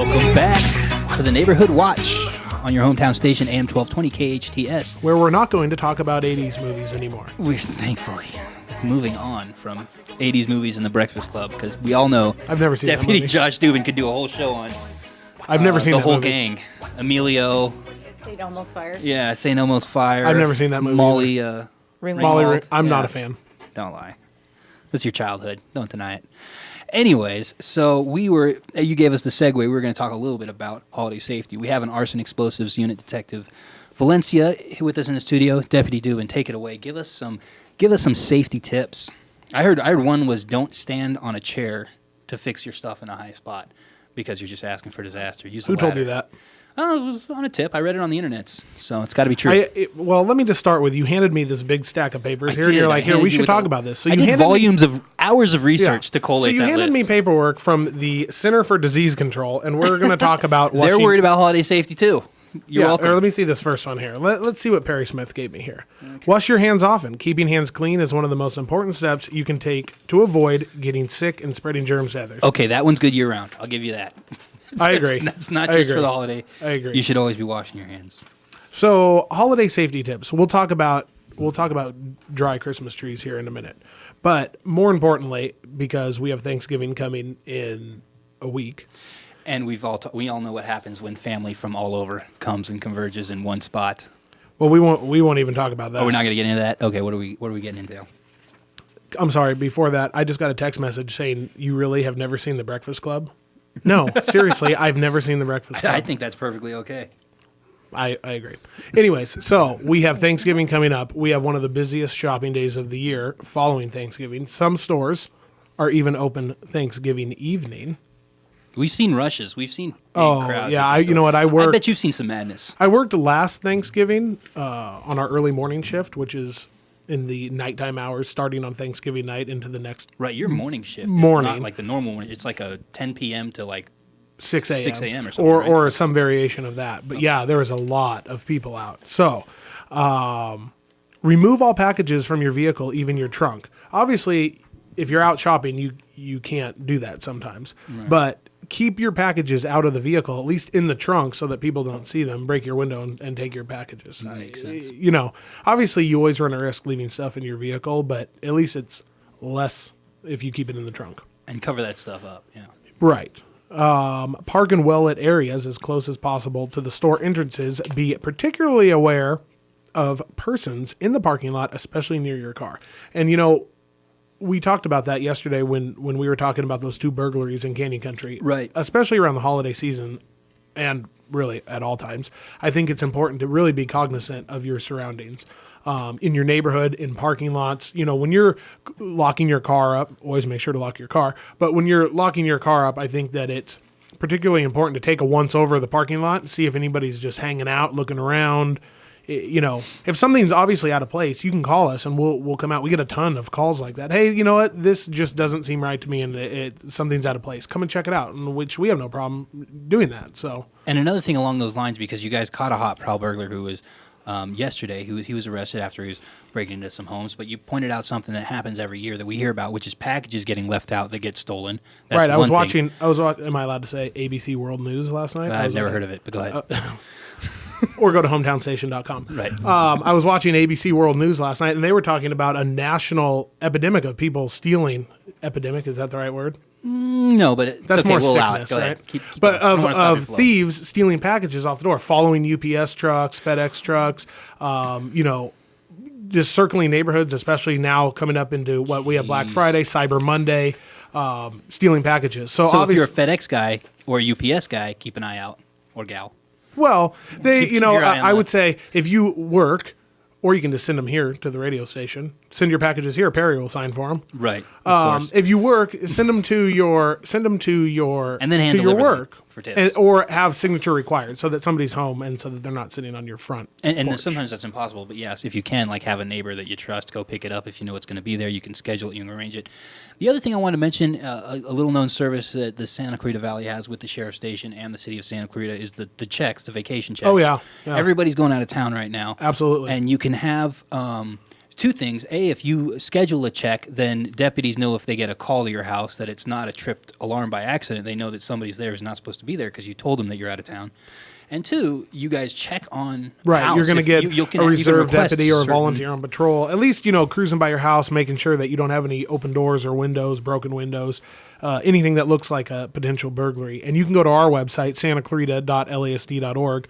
Welcome back to the Neighborhood Watch on your hometown station, AM 1220 KHTS. Where we're not going to talk about 80s movies anymore. We're thankfully moving on from 80s movies and The Breakfast Club, because we all know I've never seen Deputy that movie. Josh Dubin could do a whole show on I've never seen the that whole movie. gang. Emilio. St. Elmo's Fire. Yeah, St. Elmo's Fire. I've never seen that movie Molly. Ringwald. I'm not Yeah. a fan. Don't lie. It's your childhood. Don't deny it. Anyways, so you gave us the segue. We were going to talk a little bit about holiday safety. We have an Arson and Explosives Unit Detective Valencia with us in the studio. Deputy Dubin, take it away. Give us some safety tips. I heard one was don't stand on a chair to fix your stuff in a high spot because you're just asking for disaster. Use Who a told you ladder. that? Oh, it was on a tip. I read it on the internet, so it's got to be true. Well, let me just start with, you handed me this big stack of papers here. And you're like, here, we should talk about this. So I you did handed volumes of hours of research to collate So you that handed list. me paperwork from the Center for Disease Control, and we're going to talk about They're worried about holiday safety, too. You're welcome. Or let me see this first one here. Let's see what Perry Smith gave me here. Okay. Wash your hands often. Keeping hands clean is one of the most important steps you can take to avoid getting sick and spreading germs to others. Okay, that one's good year-round. I'll give you that. I agree. That's not just for the holiday. I agree. You should always be washing your hands. So, holiday safety tips. We'll talk about dry Christmas trees here in a minute. But more importantly, because we have Thanksgiving coming in a week. And we all know what happens when family from all over comes and converges in one spot. Well, we won't even talk about that. Oh, we're not going to get into that? Okay, what are we getting into? I'm sorry, before that, I just got a text message saying, you really have never seen The Breakfast Club? No, seriously, I've never seen The Breakfast Club. I think that's perfectly okay. I agree. Anyways, so we have Thanksgiving coming up. We have one of the busiest shopping days of the year following Thanksgiving. Some stores are even open Thanksgiving evening. We've seen rushes. We've seen big crowds. Yeah, you know what? I bet you've seen some madness. I worked last Thanksgiving on our early morning shift, which is in the nighttime hours, starting on Thanksgiving night into the next Right, your morning shift morning. is not like the normal one. It's like a 10 p.m. to like 6 a.m. 6 a.m. or something, right? or some variation of that. But yeah, there was a lot of people out. So remove all packages from your vehicle, even your trunk. Obviously, if you're out shopping, you can't do that sometimes. Right. But keep your packages out of the vehicle, at least in the trunk, so that people don't see them. Break your window and take your packages. That makes sense. You know, obviously you always run a risk leaving stuff in your vehicle, but at least it's less if you keep it in the trunk. And cover that stuff up, yeah. Right. Park in well-lit areas as close as possible to the store entrances. Be particularly aware of persons in the parking lot, especially near your car. And, you know, we talked about that yesterday when we were talking about those two burglaries in Canyon Country. Right. Especially around the holiday season and really at all times. I think it's important to really be cognizant of your surroundings. In your neighborhood, in parking lots. You know, when you're locking your car up, always make sure to lock your car. But when you're locking your car up, I think that it's particularly important to take a once over the parking lot and see if anybody's just hanging out, looking around. You know, if something's obviously out of place, you can call us and we'll come out. We get a ton of calls like that. Hey, you know what? This just doesn't seem right to me, and something's out of place. Come and check it out. In which we have no problem doing that. So. And another thing along those lines, because you guys caught a hot prowl burglar who was yesterday, he was arrested after he was breaking into some homes. But you pointed out something that happens every year that we hear about, which is packages getting left out that get stolen. That's right. I was watching. am I allowed to say ABC World News last night? I've never heard of it, but go ahead. Or go to hometownstation.com. Right. I was watching ABC World News last night, and they were talking about a national epidemic of people stealing. Epidemic, is that the right word? No, but it's that's okay. more We'll allow sickness, it. Go right? ahead. Keep but going. of thieves stealing packages off the door, following UPS trucks, FedEx trucks, you know, just circling neighborhoods, especially now coming up into what we have Black Friday, Cyber Monday, stealing packages. So if you're a FedEx guy or a UPS guy, keep an eye out, or gal. Well, Keep your eye on I that. would say if you work, or you can just send them here to the radio station. Send your packages here. Perry will sign for them. Right. Of course. If you work, send them to your And then hand to your deliver them work for tips. or have signature required so that somebody's home and so that they're not sitting on your front. And porch. sometimes that's impossible, but yes, if you can, like have a neighbor that you trust, go pick it up. If you know it's going to be there, you can schedule it, you can arrange it. The other thing I want to mention, a little-known service that the Santa Clarita Valley has with the Sheriff's Station and the City of Santa Clarita is the checks, the vacation checks. Oh, yeah. Everybody's going out of town right now. Absolutely. And you can have two things. A, if you schedule a check, then deputies know if they get a call to your house that it's not a tripped alarm by accident. They know that somebody's there who's not supposed to be there because you told them that you're out of town. And two, you guys check on house. You're going to get you can a even reserve request deputy or a certain- volunteer on patrol. At least, cruising by your house, making sure that you don't have any open doors or windows, broken windows, anything that looks like a potential burglary. And you can go to our website, santaclarita.lasd.org.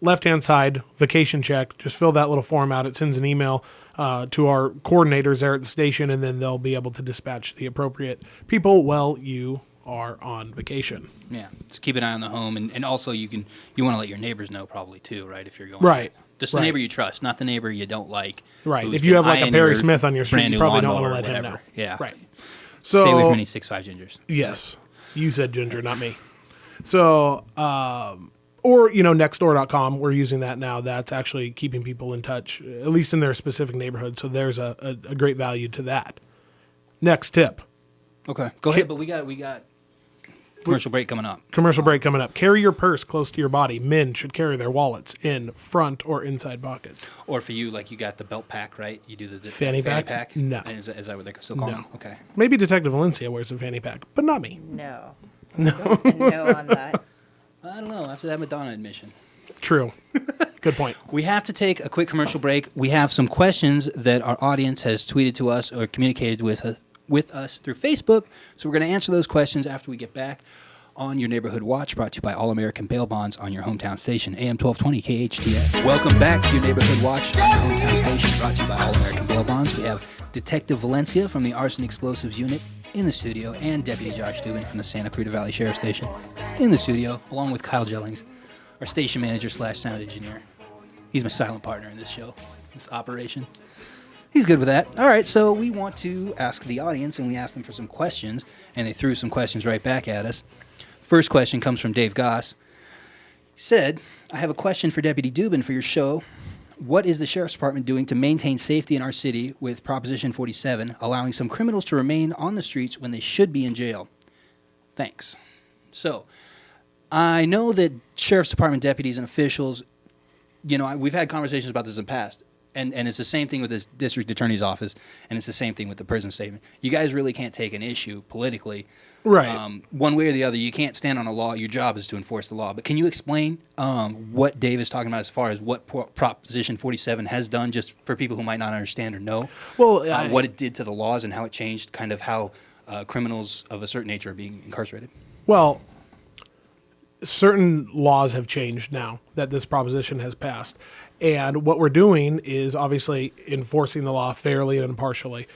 Left-hand side, vacation check. Just fill that little form out. It sends an email to our coordinators there at the station, and then they'll be able to dispatch the appropriate people while you are on vacation. Yeah, just keep an eye on the home, and also you want to let your neighbors know probably too, right? If you're going Right. just the Right. neighbor you trust, not the neighbor you don't like. Right. who's If you been have like a eyeing Perry your Smith on your street, brand you new probably don't lawnmower want to or let him know. whatever. Yeah, Right. Stay away from So any 6'5" gingers. yes, you said ginger, not me. So or nextdoor.com, we're using that now. That's actually keeping people in touch, at least in their specific neighborhood. So there's a great value to that. Next tip. Okay, go ahead. But we got commercial break coming up. Commercial break coming up. Carry your purse close to your body. Men should carry their wallets in front or inside pockets. Or for you, like you got the belt pack, right? You do the Fanny pack? No. Is that what they still call No. them? Okay. Maybe Detective Valencia wears a fanny pack, but not me. No. No. No on that. I don't know. After that Madonna admission. True. Good point. We have to take a quick commercial break. We have some questions that our audience has tweeted to us or communicated with us through Facebook. So we're going to answer those questions after we get back on Your Neighborhood Watch, brought to you by All American Bail Bonds on your hometown station, AM 1220 KHTS. Welcome back to Your Neighborhood Watch on your hometown station, brought to you by All American Bail Bonds. We have Detective Valencia from the Arson and Explosives Unit in the studio, and Deputy Josh Dubin from the Santa Clarita Valley Sheriff Station in the studio, along with Kyle Jellings, our station manager / sound engineer. He's my silent partner in this show, this operation. He's good with that. All right, so we want to ask the audience, and we asked them for some questions, and they threw some questions right back at us. First question comes from Dave Goss. He said, I have a question for Deputy Dubin for your show. What is the Sheriff's Department doing to maintain safety in our city with Proposition 47, allowing some criminals to remain on the streets when they should be in jail? Thanks. So, I know that Sheriff's Department deputies and officials, we've had conversations about this in the past, and it's the same thing with the District Attorney's Office, and it's the same thing with the prison statement. You guys really can't take an issue politically. Right. One way or the other. You can't stand on a law. Your job is to enforce the law. But can you explain what Dave is talking about as far as what Proposition 47 has done, just for people who might not understand or know? Well, what it did to the laws and how it changed kind of how criminals of a certain nature are being incarcerated? Well, certain laws have changed now that this proposition has passed. And what we're doing is obviously enforcing the law fairly and impartially.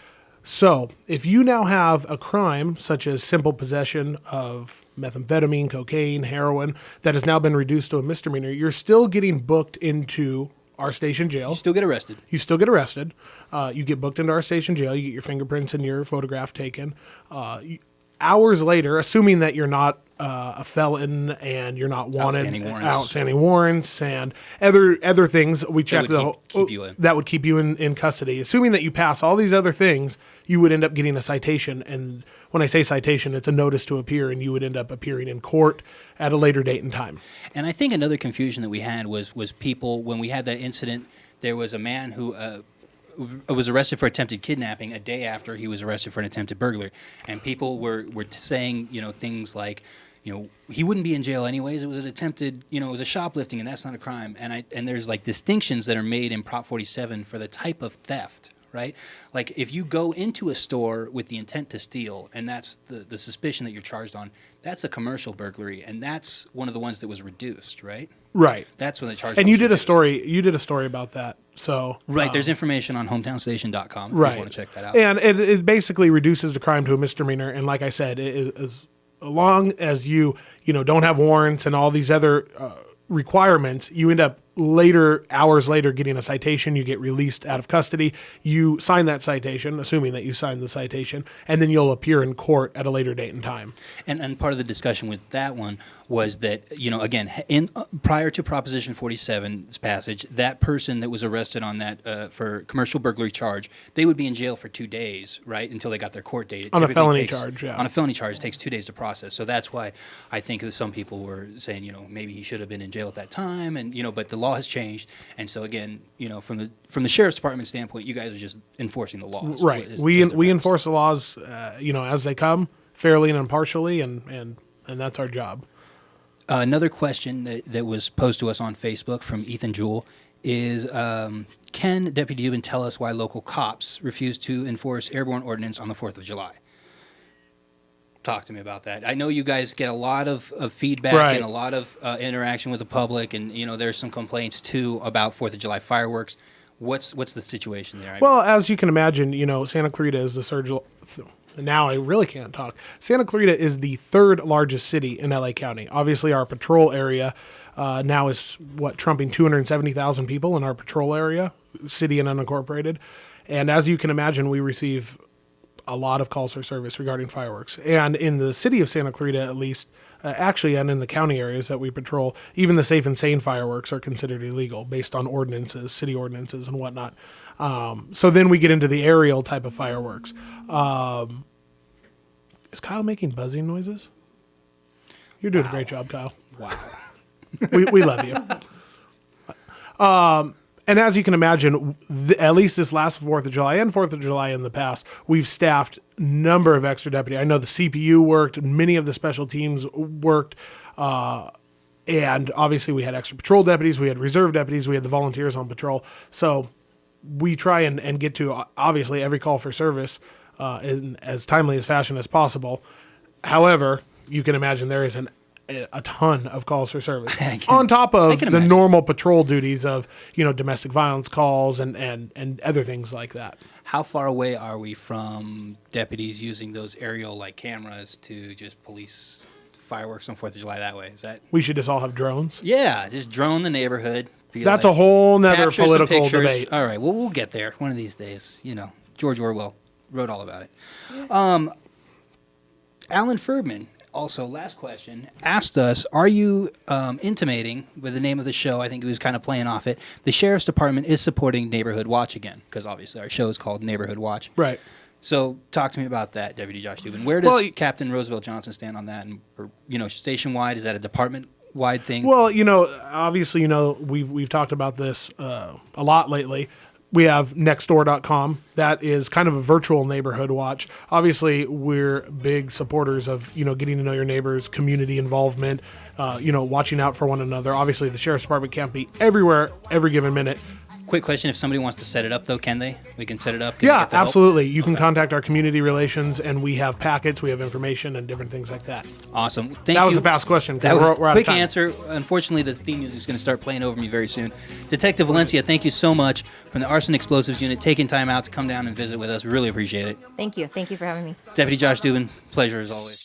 So if you now have a crime such as simple possession of methamphetamine, cocaine, heroin, that has now been reduced to a misdemeanor, you're still getting booked into our station jail. You still get arrested. You still get arrested. You get booked into our station jail. You get your fingerprints and your photograph taken. Hours later, assuming that you're not a felon and you're not wanted, outstanding warrants and other things, we check that would keep you in custody. Assuming that you pass all these other things, you would end up getting a citation. And when I say citation, it's a notice to appear, and you would end up appearing in court at a later date and time. And I think another confusion that we had was people, when we had that incident, there was a man who was arrested for attempted kidnapping a day after he was arrested for an attempted burglary, and people were saying things like, he wouldn't be in jail anyways. It was an attempted, it was a shoplifting, and that's not a crime. And there's like distinctions that are made in Prop 47 for the type of theft, right? Like if you go into a store with the intent to steal, and that's the suspicion that you're charged on, that's a commercial burglary, and that's one of the ones that was reduced, right? Right. That's when the charge. And you did a story. You did a story about that. So right, there's information on hometownstation.com. Right. If you want to check that out. And it basically reduces the crime to a misdemeanor. And like I said, as long as you don't have warrants and all these other requirements, you end up hours later, getting a citation. You get released out of custody. You sign that citation, assuming that you signed the citation, and then you'll appear in court at a later date and time. And part of the discussion with that one was that, again, prior to Proposition 47's passage, that person that was arrested on that for commercial burglary charge, they would be in jail for 2 days, right, until they got their court date. On a felony charge, yeah. On a felony charge, it takes 2 days to process. So that's why I think some people were saying, maybe he should have been in jail at that time, and but the law has changed, and so again, from the sheriff's department standpoint, you guys are just enforcing the laws. Right. We enforce the laws, as they come, fairly and impartially, and that's our job. Another question that was posed to us on Facebook from Ethan Jewell is, can Deputy Dubin tell us why local cops refuse to enforce airborne ordinance on the 4th of July? Talk to me about that. I know you guys get a lot of feedback Right. and a lot of interaction with the public, and there's some complaints too about 4th of July fireworks. What's the situation there? Well, as you can imagine, Santa Clarita is the now I really can't talk. Santa Clarita is the third largest city in LA County. Obviously, our patrol area now is trumping 270,000 people in our patrol area, city and unincorporated. And as you can imagine, we receive a lot of calls for service regarding fireworks. And in the city of Santa Clarita, at least, actually, and in the county areas that we patrol, even the safe and sane fireworks are considered illegal based on ordinances, city ordinances and whatnot. So then we get into the aerial type of fireworks. Is Kyle making buzzing noises? You're doing a great job, Kyle. Wow. We love you. And as you can imagine, at least this last 4th of July and 4th of July in the past, we've staffed a number of extra deputies. I know the CPU worked, many of the special teams worked, and obviously we had extra patrol deputies, we had reserve deputies, we had the volunteers on patrol. So we try and get to, obviously, every call for service in as timely as fashion as possible. However, you can imagine there is a ton of calls for service on top of the normal patrol duties of domestic violence calls and other things like that. How far away are we from deputies using those aerial cameras to just police fireworks on 4th of July that way? Is that We should just all have drones. Yeah, just drone the neighborhood. That's a whole nother capture some political pictures. debate. All right, well, we'll get there one of these days. George Orwell wrote all about it. Alan Ferdman, also, last question, asked us, are you intimating, with the name of the show, I think he was kind of playing off it, the Sheriff's Department is supporting Neighborhood Watch again? Because obviously our show is called Neighborhood Watch. Right. So talk to me about that, Deputy Josh Dubin. Where does Captain Roosevelt Johnson stand on that? Or, station-wide, is that a department-wide thing? Well, obviously, we've talked about this a lot lately. We have nextdoor.com. That is kind of a virtual neighborhood watch. Obviously, we're big supporters of, getting to know your neighbors, community involvement, watching out for one another. Obviously, the Sheriff's Department can't be everywhere every given minute. Quick question, if somebody wants to set it up, though, can they? We can set it up? Yeah, absolutely. You can contact our community relations, and we have packets, we have information, and different things like that. Awesome. That was a fast question. That was we're a quick out of time. answer. Unfortunately, the theme music is going to start playing over me very soon. Detective Valencia, thank you so much from the Arson and Explosives Unit, taking time out to come down and visit with us. We really appreciate it. Thank you. Thank you for having me. Deputy Josh Dubin, pleasure as always.